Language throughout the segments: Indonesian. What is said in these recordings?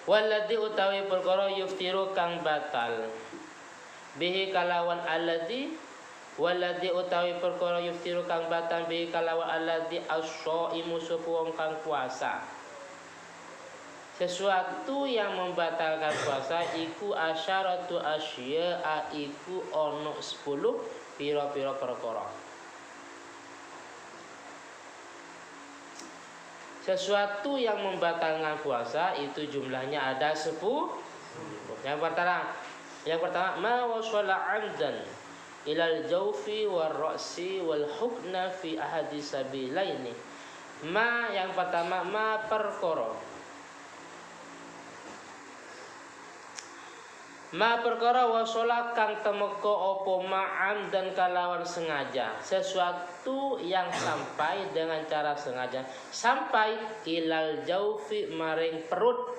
Walladzi utawi perkara yuftiru kang batal bihi kalawan alladzi walladzi utawi perkara yuftiru kang batal bihi kalawan alladzi as-shaimu sapa wong kang puasa. Sesuatu yang membatalkan puasa iku asyaratu asya iku ono 10 pira-pira perkara. Sesuatu yang membatalkan puasa itu jumlahnya ada 10. Yang pertama ma wasala 'amdan ilal jawfi war ra'si wal hukna fi ahadi sabilaini. Ma yang pertama ma perkara. Ma perkara wasala kang temeka apa ma'am dan kalawan sengaja, sesuatu yang sampai dengan cara sengaja, sampai ilal jaufi maring perut,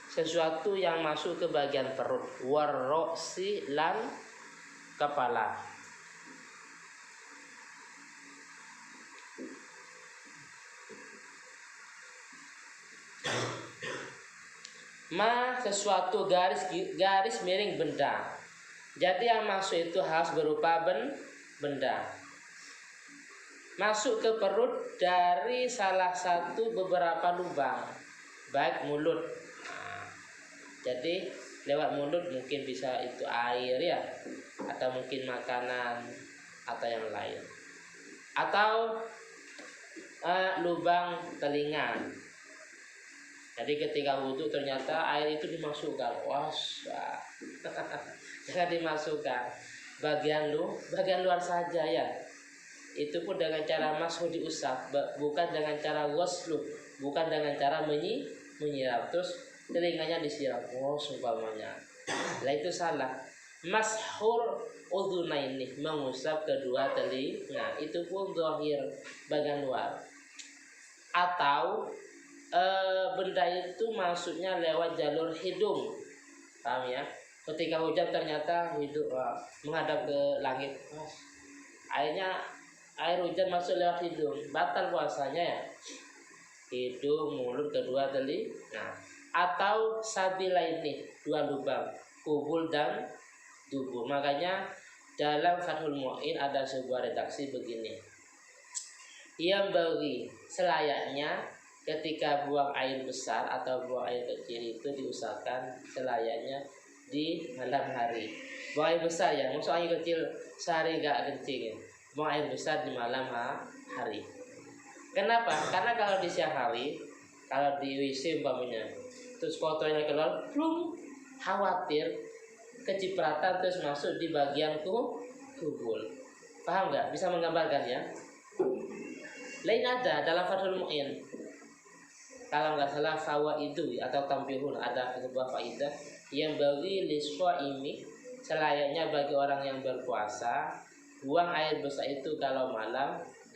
sesuatu yang masuk ke bagian perut, warroksi lan kepala. Ma sesuatu garis miring benda. Jadi yang masuk itu harus berupa benda. Masuk ke perut dari salah satu beberapa lubang, baik mulut. Jadi lewat mulut mungkin bisa itu air ya, atau mungkin makanan atau yang lain. Atau lubang telinga. Jadi ketika wudhu ternyata air itu dimasukkan, jangan dimasukkan. Bagian luar saja ya. Itu pun dengan cara masuk diusap, bukan dengan cara ghusl, bukan dengan cara menyiram. Terus telinganya disiram, sumpamanya. Lah itu salah. Mashur udhunaini, mengusap kedua telinga. Itu pun zahir, bagian luar. Atau benda itu masuknya lewat jalur hidung, paham ya? Ketika hujan ternyata hidung menghadap ke langit, air hujan masuk lewat hidung, batal puasanya ya. Hidung, mulut, kedua telinga. Atau sabila ini, dua lubang, kubul dan tubuh. Makanya dalam Fathul Mu'in ada sebuah redaksi begini. Yang bagi selayaknya ketika buang air besar atau buang air kecil itu diusahakan selayaknya di malam hari. Buang air besar ya, maksud air kecil sehari gak kencing. Buang air besar di malam hari. Kenapa? Karena kalau di siang hari, kalau di WC umpamanya, terus kotornya keluar, khawatir kecipratan terus masuk di bagian kubul. Paham nggak? Bisa menggambarkan ya? Lain ada dalam Fathul Mu'in. Kalau nggak salah fawaidu atau tampihun, ada sebuah faidah yang bagi liswaimi, selayaknya bagi orang yang berpuasa buang air besar itu kalau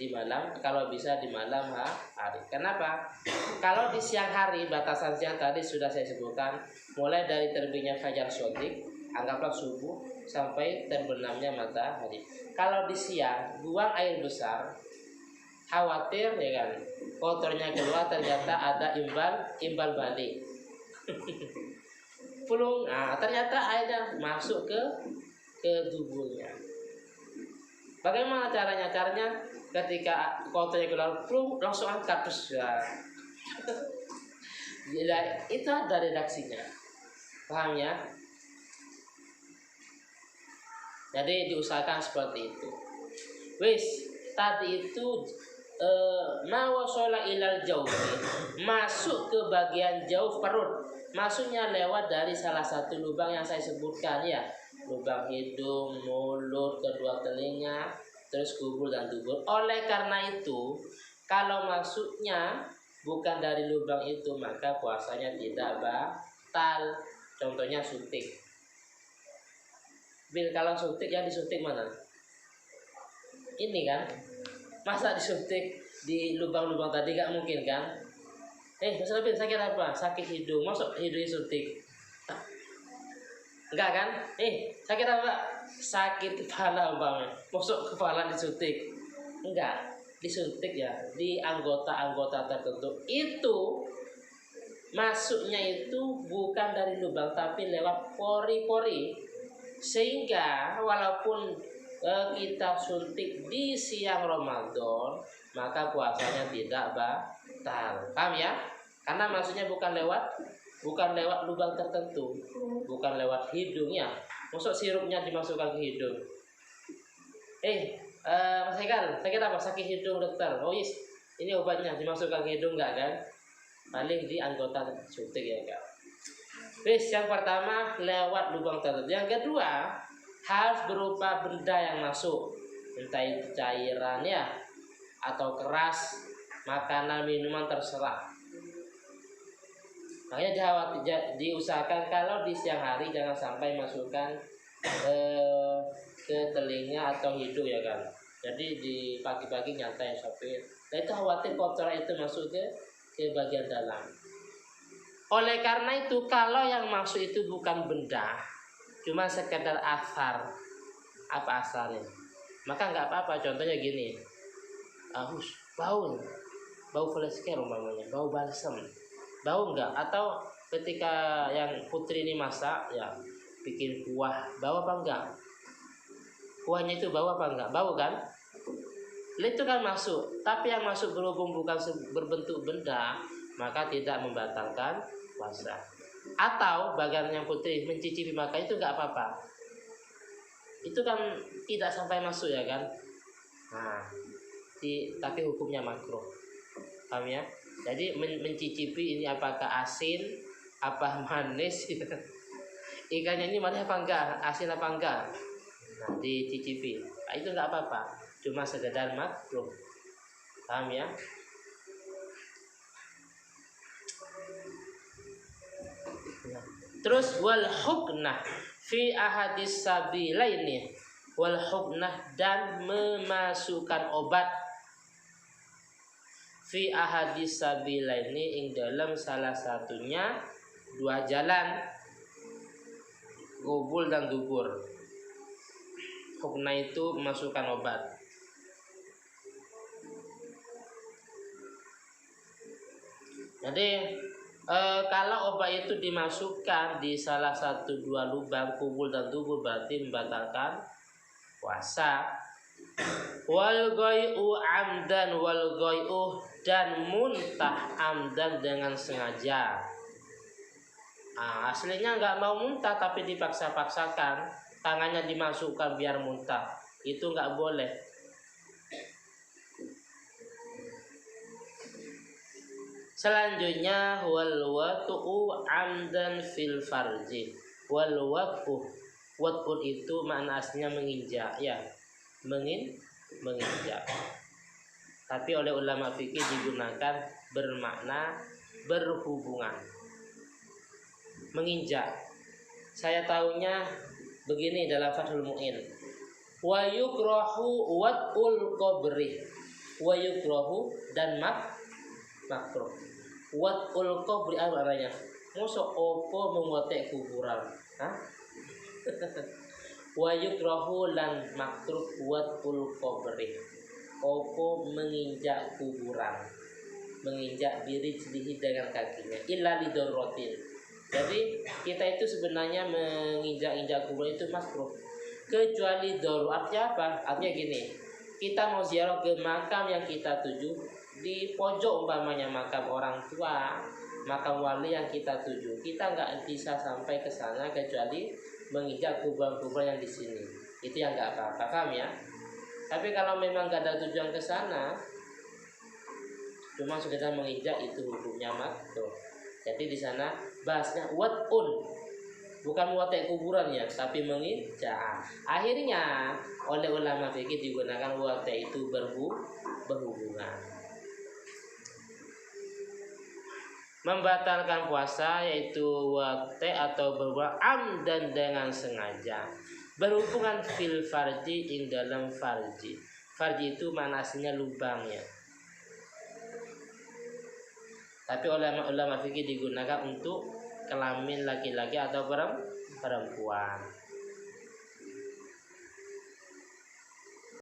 di malam, kalau bisa di malam hari. Kenapa? Kalau di siang hari, batasan siang tadi sudah saya sebutkan, mulai dari terbitnya fajar shodiq, anggaplah subuh, sampai terbenamnya matahari. Kalau di siang buang air besar, khawatir ya kan, kotornya keluar ternyata ada imbal balik. Ternyata airnya masuk ke tubuhnya. Bagaimana caranya? Caranya ketika kotornya keluar, langsung angkat terus ya. Itu ada redaksinya. Paham ya? Jadi diusahakan seperti itu. Wis, tadi itu mawasola ilal jaufi, masuk ke bagian jauh perut, masuknya lewat dari salah satu lubang yang saya sebutkan ya, lubang hidung, mulut, kedua telinga, terus kubul dan tubuh. Oleh karena itu, kalau masuknya bukan dari lubang itu, maka puasanya tidak batal. Contohnya suntik. Kalau suntik, yang disuntik mana? Ini kan? Masa disuntik di lubang-lubang tadi gak mungkin kan? Mas Robin sakit apa? Sakit hidung. Masuk hidung disuntik? Enggak kan? Sakit apa? Sakit kepala umpamanya. Masuk kepala disuntik? Enggak. disuntik ya di anggota-anggota tertentu itu masuknya itu bukan dari lubang tapi lewat pori-pori, sehingga walaupun kita suntik di siang Ramadan maka puasanya tidak batal. Paham ya? Karena maksudnya bukan lewat lubang tertentu, bukan lewat hidungnya. Masuk sirupnya dimasukkan ke hidung. Mas Haikal, sakit apa? Sakit hidung dokter. Oh yes, ini obatnya dimasukkan ke hidung enggak kan? Paling di anggota suntik ya enggak. Wis, yang pertama lewat lubang tertentu. Yang kedua harus berupa benda yang masuk, entah itu cairan ya atau keras, makanan, minuman terserah. Makanya diusahakan kalau di siang hari jangan sampai masukkan ke telinga atau hidung ya kan. Jadi di pagi-pagi nyantai sopir. Nah itu khawatir kotoran itu masuk ke bagian dalam. Oleh karena itu kalau yang masuk itu bukan benda, cuma sekedar asar, apa asarnya, maka nggak apa-apa. Contohnya gini, bau flesker umpamanya, bau balsam, bau enggak? Atau ketika yang putri ini masak ya bikin kuah, bau apa enggak? Kuahnya itu bau apa enggak? Bau kan? Itu kan masuk, tapi yang masuk berhubung bukan berbentuk benda, maka tidak membatalkan puasa. Atau bagian yang putih mencicipi maka itu enggak apa-apa. Itu kan tidak sampai masuk ya kan? Nah, tapi hukumnya makruh. Paham ya? Jadi mencicipi ini apakah asin, apa manis? Ikannya ini manis apa enggak? Asin apa enggak? Nah, dicicipi. Nah, itu enggak apa-apa. Cuma sekedar makruh. Paham ya? Terus wal huknah fi ahadis sabilaini, wal huknah dan memasukkan obat fi ahadis sabilaini ing dalam salah satunya dua jalan, gubul dan dubur. Huknah itu memasukkan obat. Jadi kalau obat itu dimasukkan di salah satu dua lubang kubul dan dubur berarti membatalkan puasa. Wal ghai'u amdan, wal ghai'u dan muntah amdan dengan sengaja. Aslinya nggak mau muntah tapi dipaksa-paksakan, tangannya dimasukkan biar muntah, itu nggak boleh. Selanjutnya wal watu'u amdan fil farji. Wal wat'u itu makna aslinya menginjak ya, menginjak. Tapi oleh ulama fikih digunakan bermakna berhubungan. Menginjak. Saya tahunya begini dalam Fathul Mu'in. Wa yukrahu wat'ul qabri. Wa yukrahu dan makruh. Wat'ul qabri apa artinya? Mosok opo mengotek kuburan? Wa yukrahu lan makruh wat'ul qabri. Opo menginjak kuburan, menginjak birijlihi dengan kakinya, illa lidorrotin. Jadi kita itu sebenarnya menginjak-injak kuburan itu makruh kecuali doru. Artinya apa? Artinya gini, kita mau ziarah ke makam yang kita tuju, di pojok umpamanya makam orang tua, makam wali yang kita tuju, kita nggak bisa sampai ke sana kecuali menginjak kuburan-kuburan yang di sini. Itu yang nggak apa-apa, paham ya? Tapi kalau memang gak ada tujuan ke sana, cuma sekedar menginjak, itu hukumnya makruh. Jadi di sana bahasnya wat'un, bukan watek kuburan ya, tapi menginjak. Akhirnya oleh ulama fikih digunakan watek itu berhubungan. Membatalkan puasa yaitu watek atau berbuat amdan dengan sengaja. Berhubungan fil farji ing dalam farji. Farji itu mana aslinya lubangnya. Tapi ulama fikih digunakan untuk kelamin laki-laki atau perempuan.